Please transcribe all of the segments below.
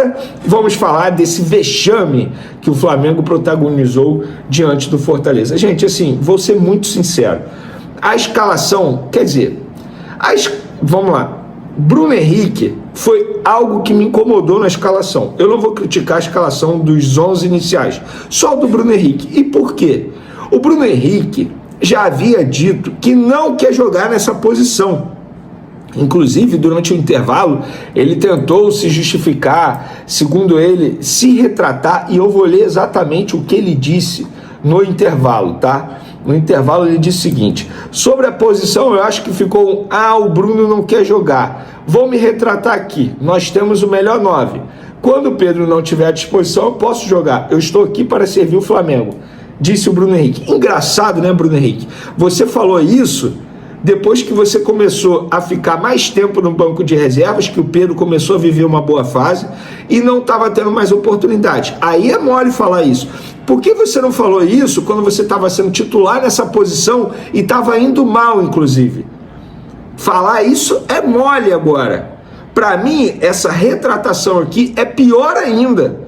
agora vamos falar desse vexame que o Flamengo protagonizou diante do Fortaleza. Gente, assim, vou ser muito sincero. A escalação, quer dizer, vamos lá. Bruno Henrique foi algo que me incomodou na escalação. Eu não vou criticar a escalação dos 11 iniciais, só do Bruno Henrique. E por quê? O Bruno Henrique já havia dito que não quer jogar nessa posição. Inclusive, durante o intervalo, ele tentou se justificar, segundo ele, se retratar, e eu vou ler exatamente o que ele disse no intervalo, tá? No intervalo ele disse o seguinte: sobre a posição eu acho que ficou o Bruno não quer jogar. Vou me retratar aqui, nós temos o melhor 9. Quando o Pedro não tiver à disposição, eu posso jogar. Eu estou aqui para servir o Flamengo, disse o Bruno Henrique. Engraçado, né, Bruno Henrique? Você falou isso depois que você começou a ficar mais tempo no banco de reservas, que o Pedro começou a viver uma boa fase e não estava tendo mais oportunidade. Aí é mole falar isso. Por que você não falou isso quando você estava sendo titular nessa posição e estava indo mal, inclusive? Falar isso é mole agora. Para mim, essa retratação aqui é pior ainda,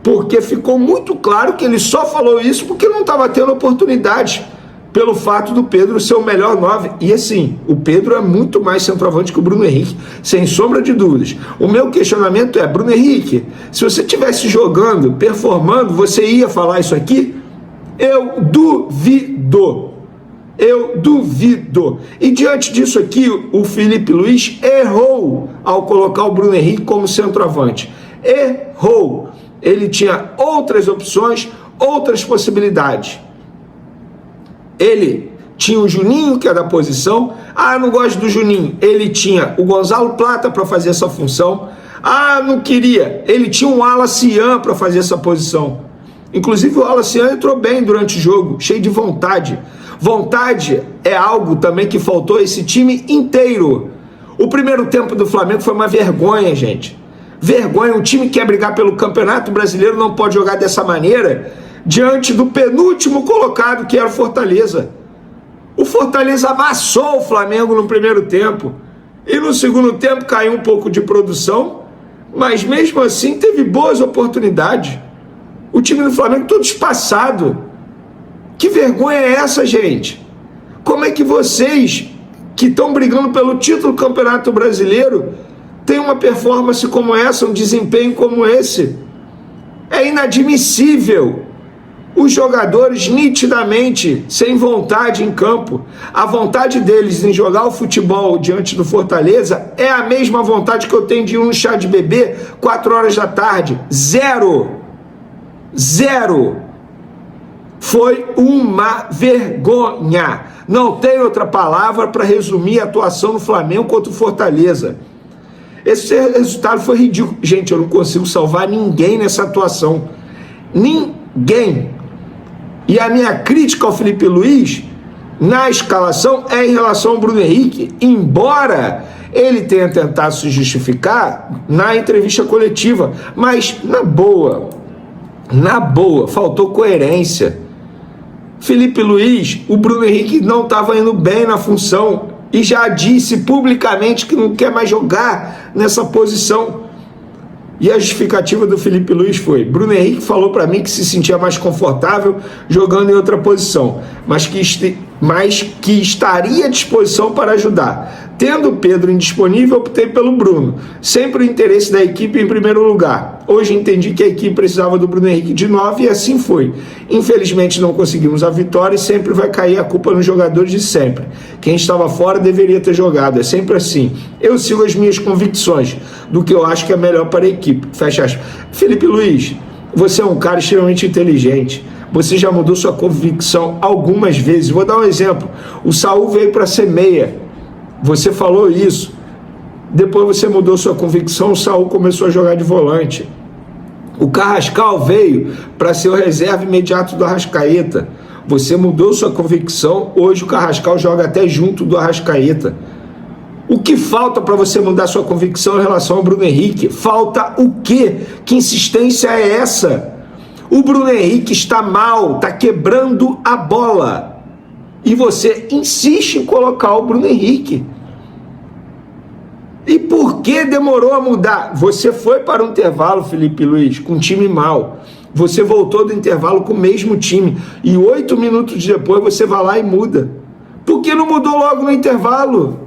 porque ficou muito claro que ele só falou isso porque não estava tendo oportunidade, pelo fato do Pedro ser o melhor 9. E assim, o Pedro é muito mais centroavante que o Bruno Henrique, sem sombra de dúvidas. O meu questionamento é: Bruno Henrique, se você estivesse jogando, performando, você ia falar isso aqui? Eu duvido. Eu duvido. E diante disso aqui, o Felipe Luiz errou ao colocar o Bruno Henrique como centroavante. Errou. Ele tinha outras opções, outras possibilidades. Ele tinha o Juninho, que é da posição. Não gosto do Juninho. Ele tinha o Gonzalo Plata para fazer essa função. Não queria. Ele tinha um Alacian para fazer essa posição. Inclusive o Alacian entrou bem durante o jogo, cheio de vontade. Vontade é algo também que faltou a esse time inteiro. O primeiro tempo do Flamengo foi uma vergonha, gente. Vergonha. Um time que quer brigar pelo Campeonato Brasileiro não pode jogar dessa maneira diante do penúltimo colocado, que era o Fortaleza. O Fortaleza amassou o Flamengo no primeiro tempo. E no segundo tempo caiu um pouco de produção, mas mesmo assim teve boas oportunidades. O time do Flamengo todo espaçado. Que vergonha é essa, gente? Como é que vocês, que estão brigando pelo título do Campeonato Brasileiro, têm uma performance como essa, um desempenho como esse? É inadmissível. Os jogadores nitidamente sem vontade em campo. A vontade deles em jogar o futebol diante do Fortaleza é a mesma vontade que eu tenho de ir no chá de bebê 4 horas da tarde. Zero. Foi uma vergonha. Não tem outra palavra para resumir a atuação do Flamengo contra o Fortaleza. Esse resultado foi ridículo. Gente, eu não consigo salvar ninguém nessa atuação. Ninguém. E a minha crítica ao Felipe Luiz na escalação é em relação ao Bruno Henrique, embora ele tenha tentado se justificar na entrevista coletiva, mas na boa, faltou coerência. Felipe Luiz, o Bruno Henrique não estava indo bem na função e já disse publicamente que não quer mais jogar nessa posição. E a justificativa do Felipe Luiz foi: Bruno Henrique falou para mim que se sentia mais confortável jogando em outra posição, mas que estaria à disposição para ajudar. Tendo o Pedro indisponível, optei pelo Bruno. Sempre o interesse da equipe em primeiro lugar. Hoje entendi que a equipe precisava do Bruno Henrique de 9 e assim foi. Infelizmente não conseguimos a vitória e sempre vai cair a culpa nos jogadores de sempre. Quem estava fora deveria ter jogado. É sempre assim. Eu sigo as minhas convicções do que eu acho que é melhor para a equipe. Fecha aspas. Felipe Luiz, você é um cara extremamente inteligente. Você já mudou sua convicção algumas vezes. Vou dar um exemplo. O Saul veio para ser meia. Você falou isso. Depois você mudou sua convicção, o Saul começou a jogar de volante. O Carrascal veio para ser o reserva imediato do Arrascaeta. Você mudou sua convicção, hoje o Carrascal joga até junto do Arrascaeta. O que falta para você mudar sua convicção em relação ao Bruno Henrique? Falta o quê? Que insistência é essa? O Bruno Henrique está mal, está quebrando a bola. E você insiste em colocar o Bruno Henrique. E por que demorou a mudar? Você foi para o intervalo, Felipe Luiz, com um time mal. Você voltou do intervalo com o mesmo time. E 8 minutos depois você vai lá e muda. Por que não mudou logo no intervalo?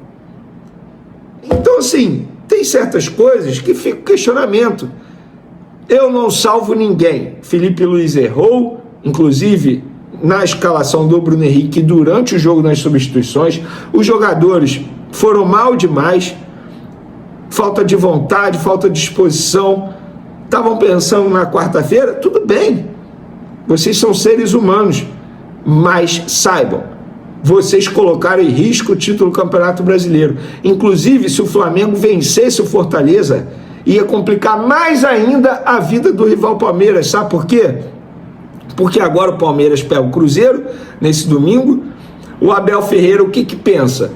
Então, assim, tem certas coisas que fica questionamento. Eu não salvo ninguém. Felipe Luiz errou, inclusive na escalação do Bruno Henrique durante o jogo nas substituições. Os jogadores foram mal demais. Falta de vontade, falta de disposição. Estavam pensando na quarta-feira? Tudo bem. Vocês são seres humanos. Mas saibam, vocês colocaram em risco o título do Campeonato Brasileiro. Inclusive, se o Flamengo vencesse o Fortaleza, ia complicar mais ainda a vida do rival Palmeiras. Sabe por quê? Porque agora o Palmeiras pega o Cruzeiro nesse domingo. O Abel Ferreira o que pensa?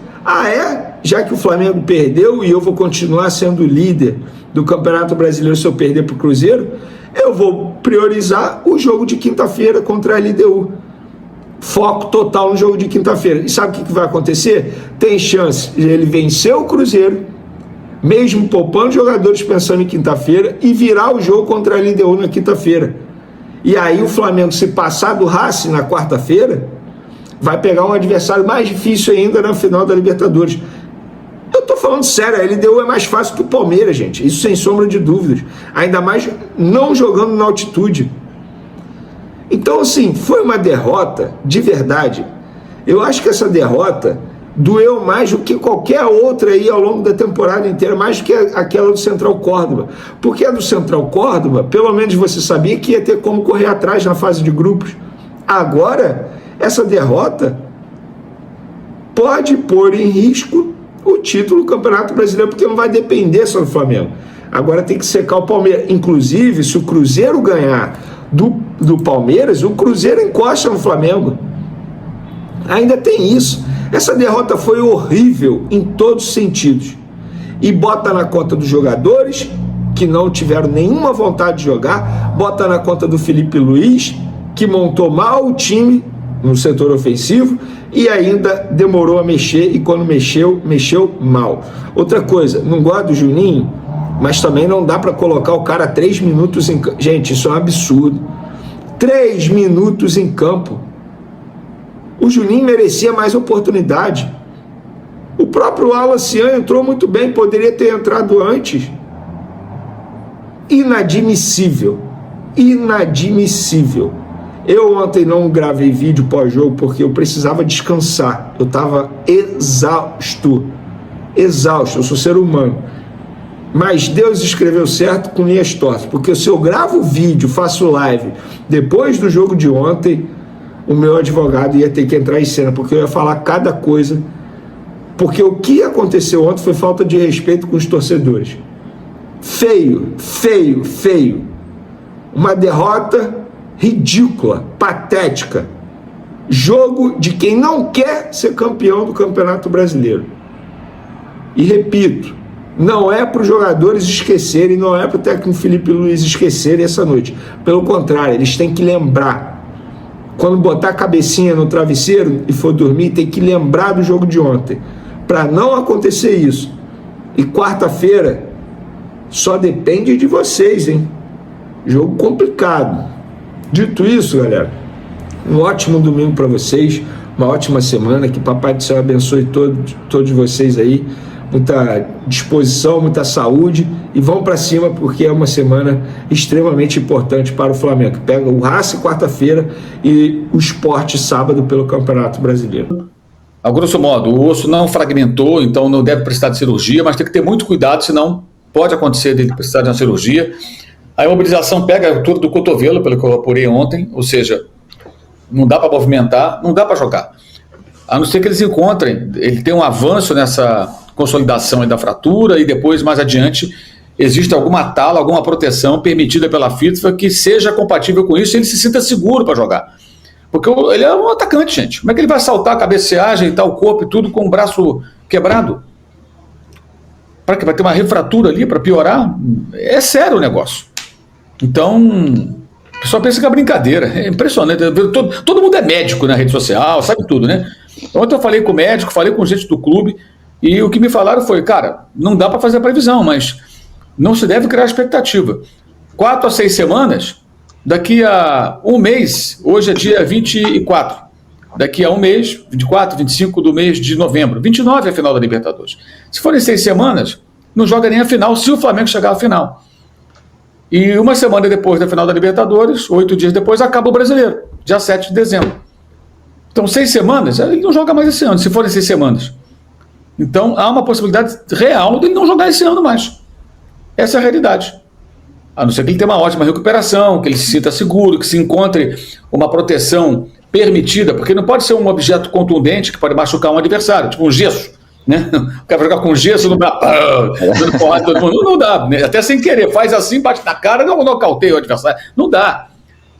Já que o Flamengo perdeu e eu vou continuar sendo líder do Campeonato Brasileiro se eu perder para o Cruzeiro, eu vou priorizar o jogo de quinta-feira contra a LDU. Foco total no jogo de quinta-feira. E sabe o que vai acontecer? Tem chance de ele vencer o Cruzeiro, mesmo poupando jogadores pensando em quinta-feira, e virar o jogo contra a LDU na quinta-feira. E aí o Flamengo, se passar do Racing na quarta-feira, vai pegar um adversário mais difícil ainda na final da Libertadores. Eu tô falando sério, a LDU é mais fácil que o Palmeiras, gente. Isso sem sombra de dúvidas. Ainda mais não jogando na altitude. Então, assim, foi uma derrota de verdade. Eu acho que essa derrota doeu mais do que qualquer outra aí ao longo da temporada inteira, mais do que aquela do Central Córdoba. Porque a do Central Córdoba, pelo menos você sabia que ia ter como correr atrás na fase de grupos. Agora, essa derrota pode pôr em risco o título do Campeonato Brasileiro, porque não vai depender só do Flamengo. Agora tem que secar o Palmeiras. Inclusive, se o Cruzeiro ganhar do Palmeiras, o Cruzeiro encosta no Flamengo. Ainda tem isso. Essa derrota foi horrível em todos os sentidos. E bota na conta dos jogadores, que não tiveram nenhuma vontade de jogar, bota na conta do Felipe Luiz, que montou mal o time no setor ofensivo e ainda demorou a mexer, e quando mexeu mal. Outra coisa, não gosto do Juninho, mas também não dá para colocar o cara 3 minutos em campo. Gente, isso é um absurdo. 3 minutos em campo. O Juninho merecia mais oportunidade. O próprio Alan Cian entrou muito bem, poderia ter entrado antes. Inadmissível. Inadmissível. Eu ontem não gravei vídeo pós-jogo porque eu precisava descansar. Eu estava exausto. Exausto, eu sou ser humano. Mas Deus escreveu certo com linhas tortas, porque se eu gravo vídeo, faço live depois do jogo de ontem, o meu advogado ia ter que entrar em cena, porque eu ia falar cada coisa, porque o que aconteceu ontem foi falta de respeito com os torcedores. Feio, feio, feio. Uma derrota ridícula, patética. Jogo de quem não quer ser campeão do Campeonato Brasileiro. E repito, não é para os jogadores esquecerem, não é para o técnico Felipe Luiz esquecerem essa noite. Pelo contrário, eles têm que lembrar. Quando botar a cabecinha no travesseiro e for dormir, tem que lembrar do jogo de ontem. Para não acontecer isso. E quarta-feira só depende de vocês, hein? Jogo complicado. Dito isso, galera, um ótimo domingo para vocês, uma ótima semana, que Papai do Céu abençoe todos vocês aí. Muita disposição, muita saúde, e vão para cima, porque é uma semana extremamente importante para o Flamengo. Pega o Racing quarta-feira e o Sport sábado pelo Campeonato Brasileiro. A grosso modo, o osso não fragmentou, então não deve precisar de cirurgia, mas tem que ter muito cuidado, senão pode acontecer dele precisar de uma cirurgia. A imobilização pega a altura do cotovelo, pelo que eu apurei ontem, ou seja, não dá para movimentar, não dá para jogar. A não ser que eles encontrem, ele tem um avanço nessa consolidação da fratura, e depois, mais adiante, existe alguma tala, alguma proteção permitida pela FIFA que seja compatível com isso e ele se sinta seguro para jogar. Porque ele é um atacante, gente. Como é que ele vai saltar, cabecear, ajeitar o corpo e tudo com o braço quebrado? Para que vai ter uma refratura ali para piorar? É sério o negócio. Então, o pessoal pensa que é brincadeira. É impressionante. Todo mundo é médico na rede social, sabe tudo, né? Ontem eu falei com o médico, falei com gente do clube. E o que me falaram foi, cara, não dá para fazer a previsão, mas não se deve criar expectativa. 4 a 6 semanas, daqui a um mês, hoje é dia 24, daqui a um mês, 24, 25 do mês de novembro, 29 é a final da Libertadores. Se forem 6 semanas, não joga nem a final se o Flamengo chegar à final. E uma semana depois da final da Libertadores, 8 dias depois, acaba o Brasileiro, dia 7 de dezembro. Então, 6 semanas, ele não joga mais esse ano, se forem 6 semanas. Então, há uma possibilidade real de ele não jogar esse ano mais. Essa é a realidade. A não ser que ele tenha uma ótima recuperação, que ele se sinta seguro, que se encontre uma proteção permitida, porque não pode ser um objeto contundente que pode machucar um adversário, tipo um gesso, né? O cara jogar com gesso no braço, dando porrada todo mundo, não dá, né? Até sem querer, faz assim, bate na cara, não nocauteia o adversário, não dá.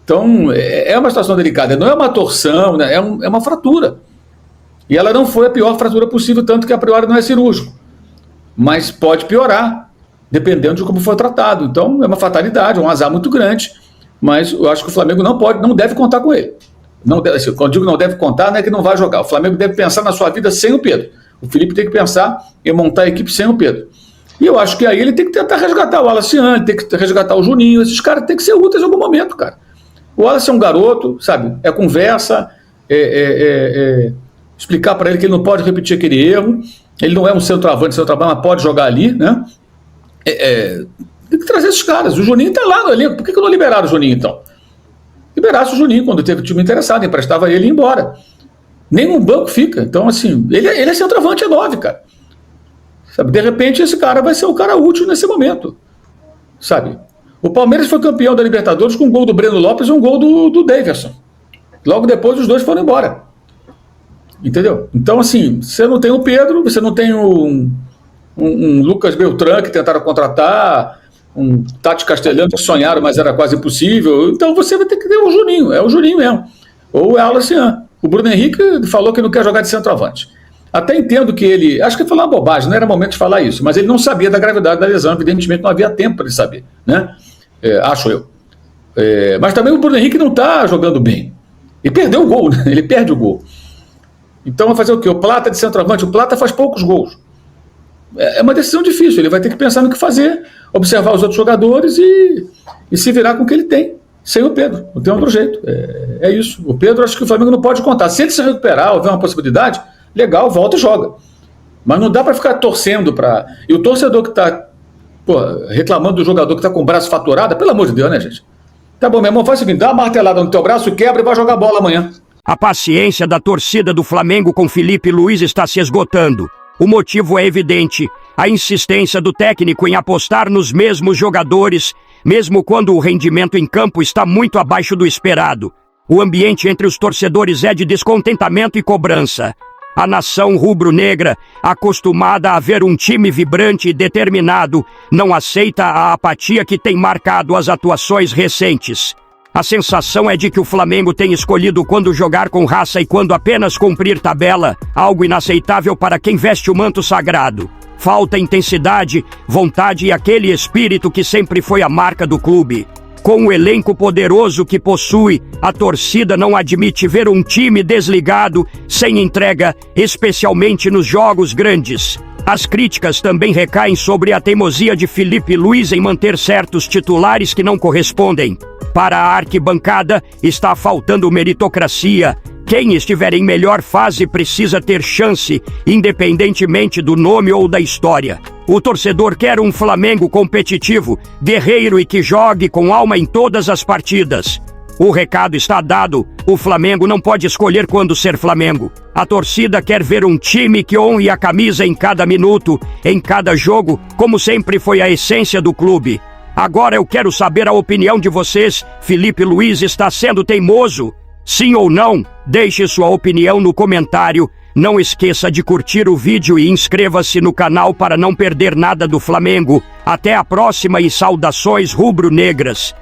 Então, é uma situação delicada, não é uma torção, né? É uma fratura. E ela não foi a pior fratura possível, tanto que a priori não é cirúrgico. Mas pode piorar, dependendo de como for tratado. Então, é uma fatalidade, é um azar muito grande. Mas eu acho que o Flamengo não deve contar com ele. Não deve, assim, quando digo não deve contar, não é que não vai jogar. O Flamengo deve pensar na sua vida sem o Pedro. O Felipe tem que pensar em montar a equipe sem o Pedro. E eu acho que aí ele tem que tentar resgatar o Wallace, tem que resgatar o Juninho. Esses caras têm que ser úteis em algum momento, cara. O Wallace é um garoto, sabe? É conversa, explicar para ele que ele não pode repetir aquele erro, ele não é um centroavante, mas pode jogar ali, né? Tem que trazer esses caras. O Juninho está lá no elenco. Por que não liberaram o Juninho, então? Liberasse o Juninho quando teve o time interessado, emprestava ele e ia embora. Nenhum banco fica. Então, assim, ele é centroavante, é 9, cara. Sabe? De repente, esse cara vai ser o cara útil nesse momento. Sabe? O Palmeiras foi campeão da Libertadores com um gol do Breno Lopes e um gol do Daverson. Logo depois, os dois foram embora. Entendeu? Então, assim, você não tem o Pedro, você não tem um Lucas Beltrán que tentaram contratar, um Tati Castelhano que sonharam, mas era quase impossível. Então você vai ter que ter o Juninho, é o Juninho mesmo. Ou é o Alacian. O Bruno Henrique falou que não quer jogar de centroavante. Até entendo que ele, acho que ele falou uma bobagem, não era momento de falar isso, mas ele não sabia da gravidade da lesão, evidentemente não havia tempo para ele saber, né? Acho eu. Mas também o Bruno Henrique não está jogando bem. Ele perdeu o gol, né? Ele perde o gol. Então vai fazer o quê? O Plata de centroavante, o Plata faz poucos gols. É uma decisão difícil, ele vai ter que pensar no que fazer, observar os outros jogadores e se virar com o que ele tem, sem o Pedro, não tem outro jeito. É isso. O Pedro, acho que o Flamengo não pode contar. Se ele se recuperar, houver uma possibilidade, legal, volta e joga. Mas não dá para ficar torcendo para... E o torcedor que está reclamando do jogador que está com o braço faturado, pelo amor de Deus, né, gente? Tá bom, meu irmão, faz o seguinte, dá uma martelada no teu braço, quebra e vai jogar bola amanhã. A paciência da torcida do Flamengo com Felipe Luiz está se esgotando. O motivo é evidente, a insistência do técnico em apostar nos mesmos jogadores, mesmo quando o rendimento em campo está muito abaixo do esperado. O ambiente entre os torcedores é de descontentamento e cobrança. A nação rubro-negra, acostumada a ver um time vibrante e determinado, não aceita a apatia que tem marcado as atuações recentes. A sensação é de que o Flamengo tem escolhido quando jogar com raça e quando apenas cumprir tabela, algo inaceitável para quem veste o manto sagrado. Falta intensidade, vontade e aquele espírito que sempre foi a marca do clube. Com o elenco poderoso que possui, a torcida não admite ver um time desligado, sem entrega, especialmente nos jogos grandes. As críticas também recaem sobre a teimosia de Felipe Luiz em manter certos titulares que não correspondem. Para a arquibancada, está faltando meritocracia. Quem estiver em melhor fase precisa ter chance, independentemente do nome ou da história. O torcedor quer um Flamengo competitivo, guerreiro e que jogue com alma em todas as partidas. O recado está dado, o Flamengo não pode escolher quando ser Flamengo. A torcida quer ver um time que honre a camisa em cada minuto, em cada jogo, como sempre foi a essência do clube. Agora eu quero saber a opinião de vocês. Felipe Luiz está sendo teimoso? Sim ou não? Deixe sua opinião no comentário. Não esqueça de curtir o vídeo e inscreva-se no canal para não perder nada do Flamengo. Até a próxima e saudações rubro-negras.